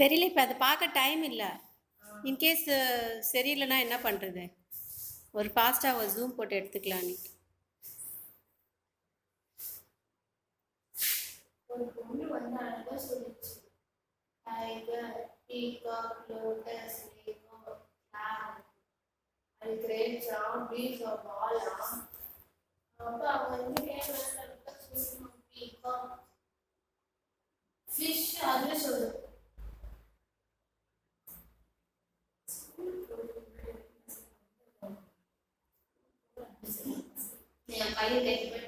தெரியல, இப்போ அதை பார்க்க டைம் இல்லை. இன்கேஸ் சரியில்லைன்னா என்ன பண்ணுறது? ஒரு ஃபாஸ்ட்டாக ஒரு ஜூம் போட்டு எடுத்துக்கலாம். நீ ஒரு பொண்ணு வந்து அழகாக சொல்லிச்சு, டைகர், பீகாக், லோட்டஸ், அது கிரேப்ஸா, பீஸ் ஆஃப் பாலா. அப்போ அவங்க வந்து கேட்கலாம் சொல்லணும், பீகாக் ஃபிஷ் அதுவே சொல்லு. என் பையன் கேட்டு